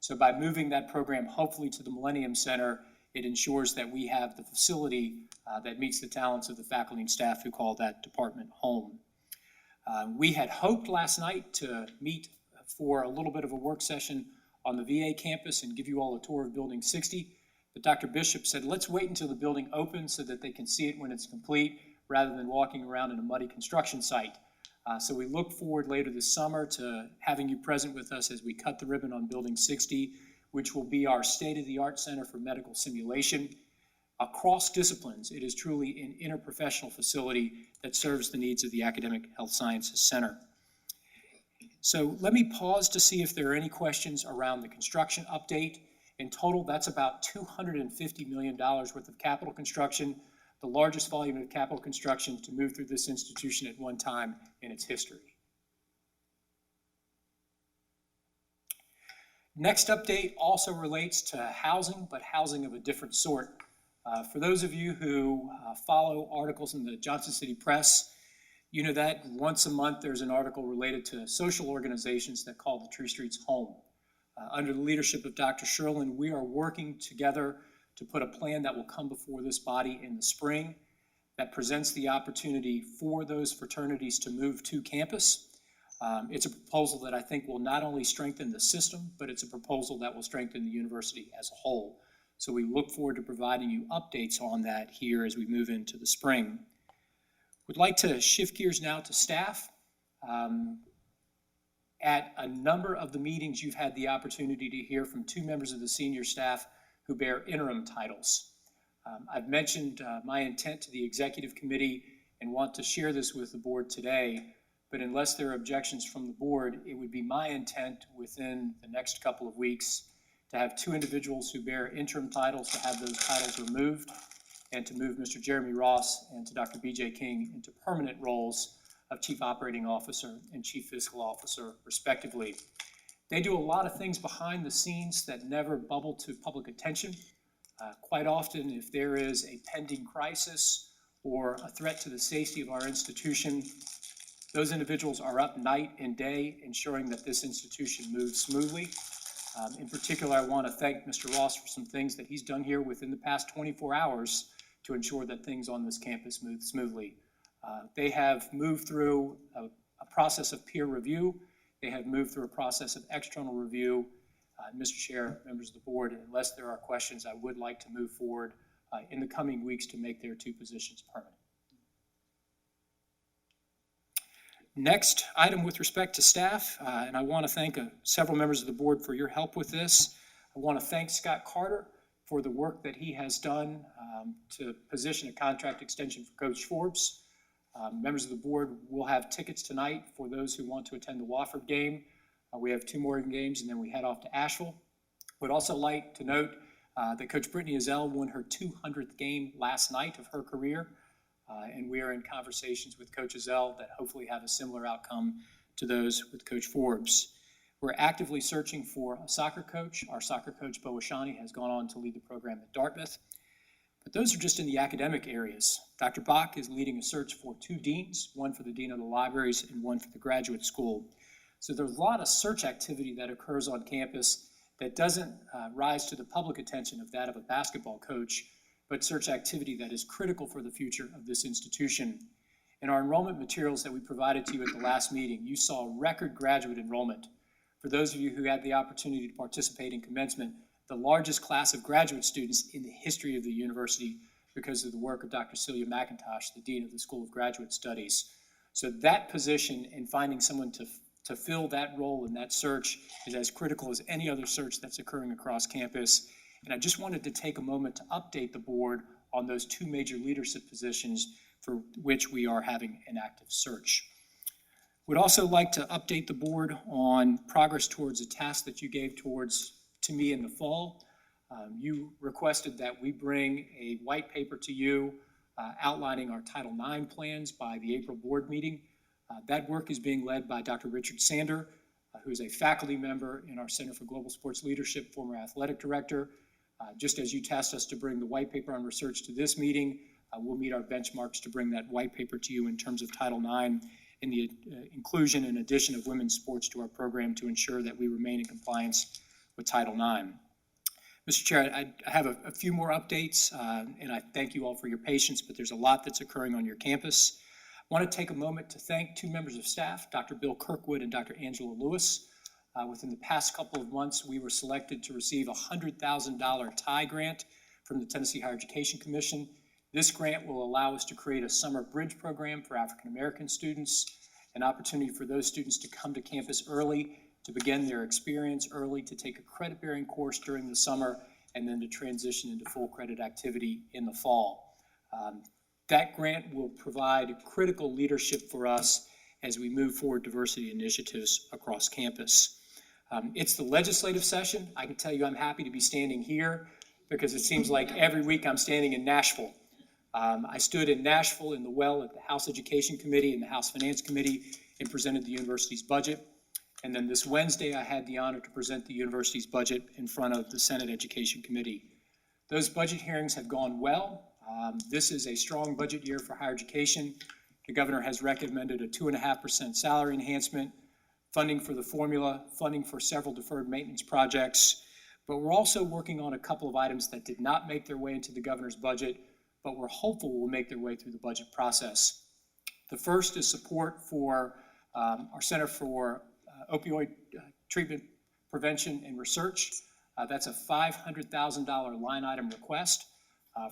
So by moving that program hopefully to the Millennium Center, it ensures that we have the facility that meets the talents of the faculty and staff who call that department home. We had hoped last night to meet for a little bit of a work session on the VA campus and give you all a tour of Building 60, but Dr. Bishop said, let's wait until the building opens so that they can see it when it's complete, rather than walking around in a muddy construction site. So we look forward later this summer to having you present with us as we cut the ribbon on Building 60, which will be our state-of-the-art center for medical simulation. Across disciplines, it is truly an interprofessional facility that serves the needs of the Academic Health Sciences Center. So let me pause to see if there are any questions around the construction update. In total, that's about $250 million worth of capital construction, the largest volume of capital construction to move through this institution at one time in its history. Next update also relates to housing, but housing of a different sort. For those of you who follow articles in the Johnson City Press, you know that once a month there's an article related to social organizations that call the Tree Streets home. Under the leadership of Dr. Sherlin, we are working together to put a plan that will come before this body in the spring that presents the opportunity for those fraternities to move to campus. It's a proposal that I think will not only strengthen the system, but it's a proposal that will strengthen the university as a whole. So we look forward to providing you updates on that here as we move into the spring. Would like to shift gears now to staff. At a number of the meetings, you've had the opportunity to hear from two members of the senior staff who bear interim titles. I've mentioned my intent to the executive committee and want to share this with the board today, but unless there are objections from the board, it would be my intent within the next couple of weeks to have two individuals who bear interim titles, to have those titles removed, and to move Mr. Jeremy Ross and to Dr. B.J. King into permanent roles of Chief Operating Officer and Chief Fiscal Officer, respectively. They do a lot of things behind the scenes that never bubble to public attention. Quite often, if there is a pending crisis or a threat to the safety of our institution, those individuals are up night and day ensuring that this institution moves smoothly. In particular, I want to thank Mr. Ross for some things that he's done here within the past 24 hours to ensure that things on this campus move smoothly. They have moved through a process of peer review. They have moved through a process of external review. Mr. Chair, members of the board, unless there are questions, I would like to move forward in the coming weeks to make their two positions permanent. Next item with respect to staff, and I want to thank several members of the board for your help with this. I want to thank Scott Carter for the work that he has done to position a contract extension for Coach Forbes. Members of the board will have tickets tonight for those who want to attend the Wofford game. We have two more games and then we head off to Asheville. Would also like to note that Coach Brittany Ezell won her 200th game last night of her career. And we are in conversations with Coach Ezell that hopefully have a similar outcome to those with Coach Forbes. We're actively searching for a soccer coach. Our soccer coach, Bo Ashani, has gone on to lead the program at Dartmouth. But those are just in the academic areas. Dr. Bach is leading a search for two deans, one for the dean of the libraries and one for the graduate school. So there's a lot of search activity that occurs on campus that doesn't rise to the public attention of that of a basketball coach, but search activity that is critical for the future of this institution. In our enrollment materials that we provided to you at the last meeting, you saw record graduate enrollment. For those of you who had the opportunity to participate in commencement, the largest class of graduate students in the history of the university because of the work of Dr. Celia McIntosh, the Dean of the School of Graduate Studies. So that position and finding someone to fill that role in that search is as critical as any other search that's occurring across campus. And I just wanted to take a moment to update the board on those two major leadership positions for which we are having an active search. Would also like to update the board on progress towards a task that you gave to me in the fall. You requested that we bring a white paper to you outlining our Title IX plans by the April board meeting. That work is being led by Dr. Richard Sander, who is a faculty member in our Center for Global Sports Leadership, former athletic director. Just as you tasked us to bring the white paper on research to this meeting, we'll meet our benchmarks to bring that white paper to you in terms of Title IX and the inclusion and addition of women's sports to our program to ensure that we remain in compliance with Title IX. Mr. Chair, I have a few more updates, and I thank you all for your patience, but there's a lot that's occurring on your campus. I want to take a moment to thank two members of staff, Dr. Bill Kirkwood and Dr. Angela Lewis. Within the past couple of months, we were selected to receive a $100,000 TIE grant from the Tennessee Higher Education Commission. This grant will allow us to create a summer bridge program for African-American students, an opportunity for those students to come to campus early, to begin their experience early, to take a credit-bearing course during the summer, and then to transition into full credit activity in the fall. That grant will provide critical leadership for us as we move forward diversity initiatives across campus. It's the legislative session. I can tell you I'm happy to be standing here because it seems like every week I'm standing in Nashville. I stood in Nashville in the well at the House Education Committee and the House Finance Committee and presented the university's budget. And then this Wednesday, I had the honor to present the university's budget in front of the Senate Education Committee. Those budget hearings have gone well. This is a strong budget year for higher education. The governor has recommended a 2.5% salary enhancement, funding for the formula, funding for several deferred maintenance projects. But we're also working on a couple of items that did not make their way into the governor's budget, but we're hopeful will make their way through the budget process. The first is support for our Center for Opioid Treatment, Prevention, and Research. That's a $500,000 line item request.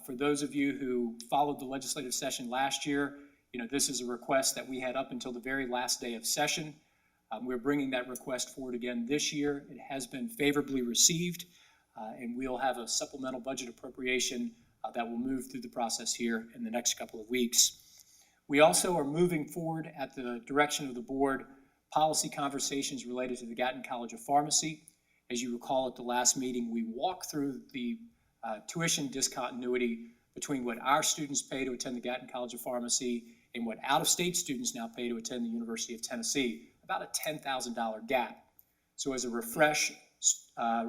For those of you who followed the legislative session last year, this is a request that we had up until the very last day of session. We're bringing that request forward again this year. It has been favorably received, and we'll have a supplemental budget appropriation that will move through the process here in the next couple of weeks. We also are moving forward at the direction of the board policy conversations related to the Gatton College of Pharmacy. As you recall at the last meeting, we walked through the tuition discontinuity between what our students pay to attend the Gatton College of Pharmacy and what out-of-state students now pay to attend the University of Tennessee, about a $10,000 gap. So as a refresh,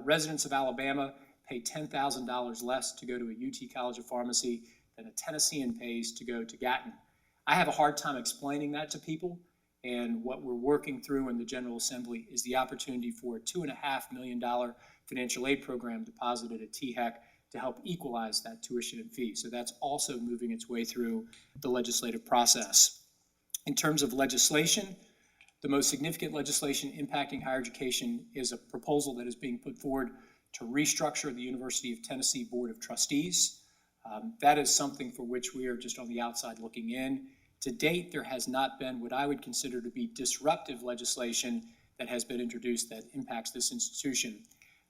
residents of Alabama pay $10,000 less to go to a UT College of Pharmacy than a Tennessean pays to go to Gatton. I have a hard time explaining that to people, and what we're working through in the General Assembly is the opportunity for a $2.5 million financial aid program deposited at THEC to help equalize that tuition and fee. So that's also moving its way through the legislative process. In terms of legislation, the most significant legislation impacting higher education is a proposal that is being put forward to restructure the University of Tennessee Board of Trustees. That is something for which we are just on the outside looking in. To date, there has not been what I would consider to be disruptive legislation that has been introduced that impacts this institution.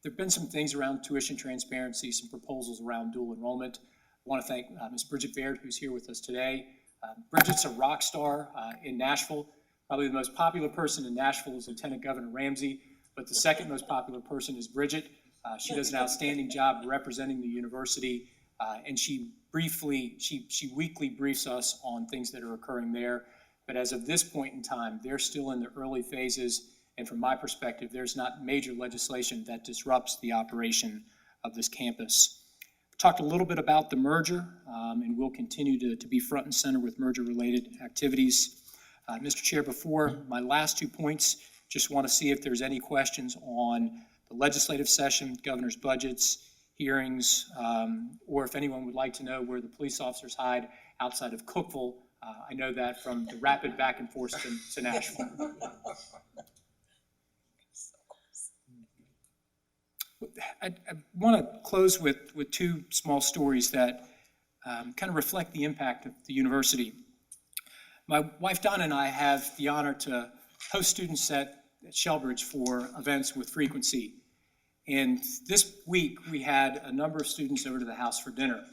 There have been some things around tuition transparency, some proposals around dual enrollment. I want to thank Ms. Bridget Baird, who's here with us today. Bridget's a rock star in Nashville. Probably the most popular person in Nashville is Lieutenant Governor Ramsey, but the second most popular person is Bridget. She does an outstanding job representing the university, and she weekly briefs us on things that are occurring there. But as of this point in time, they're still in the early phases, and from my perspective, there's not major legislation that disrupts the operation of this campus. We talked a little bit about the merger, and we'll continue to be front and center with merger-related activities. Mr. Chair, before my last 2 points, just want to see if there's any questions on the legislative session, governor's budgets, hearings, or if anyone would like to know where the police officers hide outside of Cookville. I know that from the rapid back and forth to Nashville. I want to close with 2 small stories that kind of reflect the impact of the university. My wife Donna and I have the honor to host students at Shellbridge for events with frequency. And this week we had a number of students over to the house for dinner.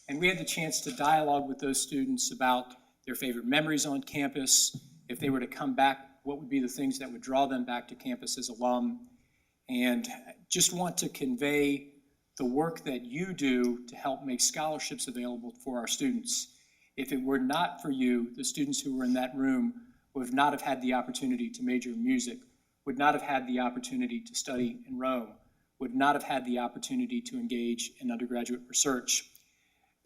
And we had the chance to dialogue with those students about their favorite memories on campus. If they were to come back, what would be the things that would draw them back to campus as alum? And just want to convey the work that you do to help make scholarships available for our students. If it were not for you, the students who were in that room would not have had the opportunity to major in music, would not have had the opportunity to study in Rome, would not have had the opportunity to engage in undergraduate research.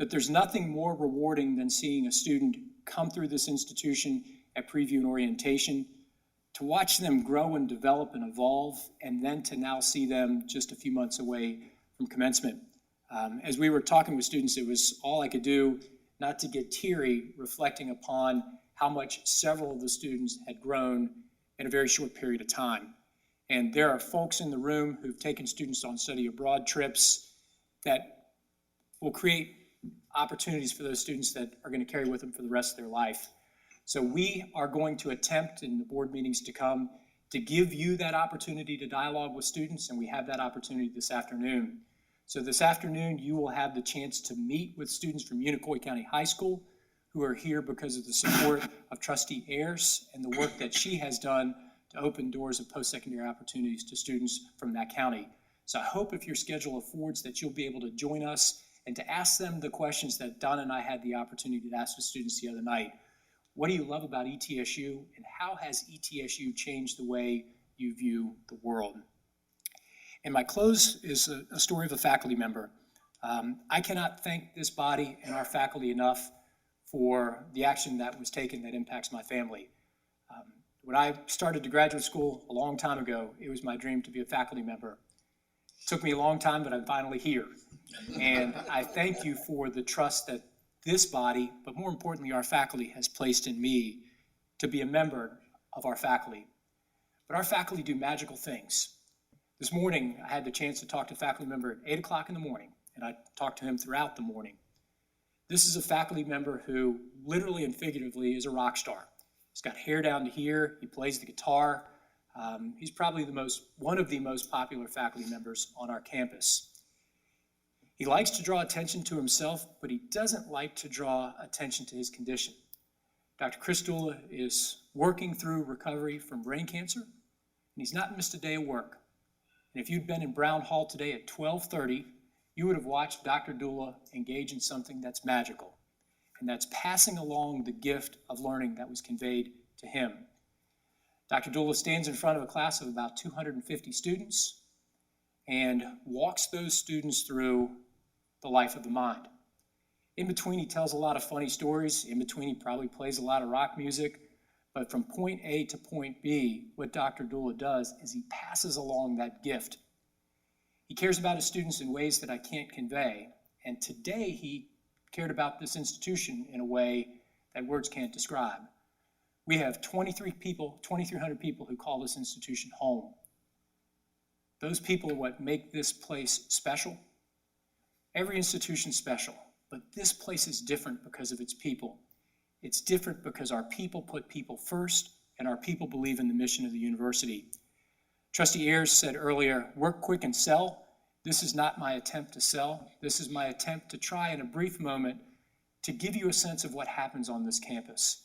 But there's nothing more rewarding than seeing a student come through this institution at preview and orientation, to watch them grow and develop and evolve, and then to now see them just a few months away from commencement. As we were talking with students, it was all I could do not to get teary, reflecting upon how much several of the students had grown in a very short period of time. And there are folks in the room who've taken students on study abroad trips that will create opportunities for those students that are going to carry with them for the rest of their life. So we are going to attempt in the board meetings to come to give you that opportunity to dialogue with students, and we have that opportunity this afternoon. So this afternoon, you will have the chance to meet with students from Unicoi County High School who are here because of the support of Trustee Ayers and the work that she has done to open doors of post-secondary opportunities to students from that county. So I hope if your schedule affords that you'll be able to join us and to ask them the questions that Donna and I had the opportunity to ask the students the other night. What do you love about ETSU, and how has ETSU changed the way you view the world. And my close is a story of a faculty member. I cannot thank this body and our faculty enough for the action that was taken that impacts my family. When I started to graduate school a long time ago, it was my dream to be a faculty member. It took me a long time, but I'm finally here. And I thank you for the trust that this body, but more importantly, our faculty has placed in me to be a member of our faculty. But our faculty do magical things. This morning, I had the chance to talk to a faculty member at 8 o'clock in the morning, and I talked to him throughout the morning. This is a faculty member who literally and figuratively is a rock star. He's got hair down to here, he plays the guitar. He's probably one of the most popular faculty members on our campus. He likes to draw attention to himself, but he doesn't like to draw attention to his condition. Dr. Chris Dula is working through recovery from brain cancer, and he's not missed a day of work. And if you'd been in Brown Hall today at 12:30, you would have watched Dr. Dula engage in something that's magical, and that's passing along the gift of learning that was conveyed to him. Dr. Dula stands in front of a class of about 250 students and walks those students through the life of the mind. In between, he tells a lot of funny stories. In between, he probably plays a lot of rock music. But from point A to point B, what Dr. Dula does is he passes along that gift. He cares about his students in ways that I can't convey. And today, he cared about this institution in a way that words can't describe. We have 2,300 people who call this institution home. Those people are what make this place special. Every institution's special, but this place is different because of its people. It's different because our people put people first, and our people believe in the mission of the university. Trustee Ayers said earlier, work quick and sell. This is not my attempt to sell. This is my attempt to try in a brief moment to give you a sense of what happens on this campus.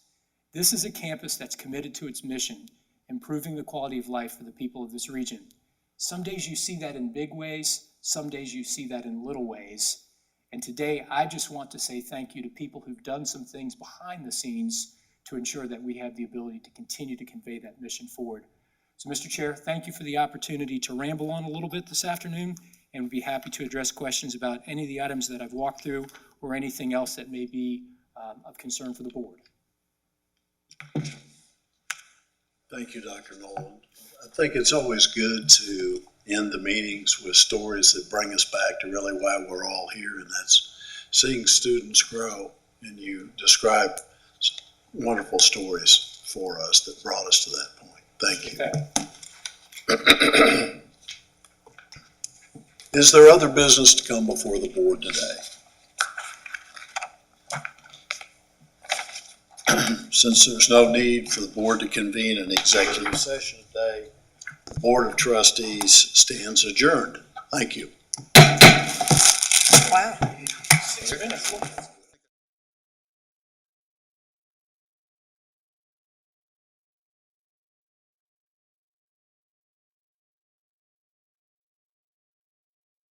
This is a campus that's committed to its mission, improving the quality of life for the people of this region. Some days you see that in big ways, some days you see that in little ways. And today, I just want to say thank you to people who've done some things behind the scenes to ensure that we have the ability to continue to convey that mission forward. So, Mr. Chair, thank you for the opportunity to ramble on a little bit this afternoon, and we'd be happy to address questions about any of the items that I've walked through or anything else that may be of concern for the board. Thank you, Dr. Nolan. I think it's always good to end the meetings with stories that bring us back to really why we're all here, and that's seeing students grow. And you describe wonderful stories for us that brought us to that point. Thank you. Is there other business to come before the board today? Since there's no need for the board to convene an executive session today, the Board of Trustees stands adjourned. Thank you. Wow. 6 minutes.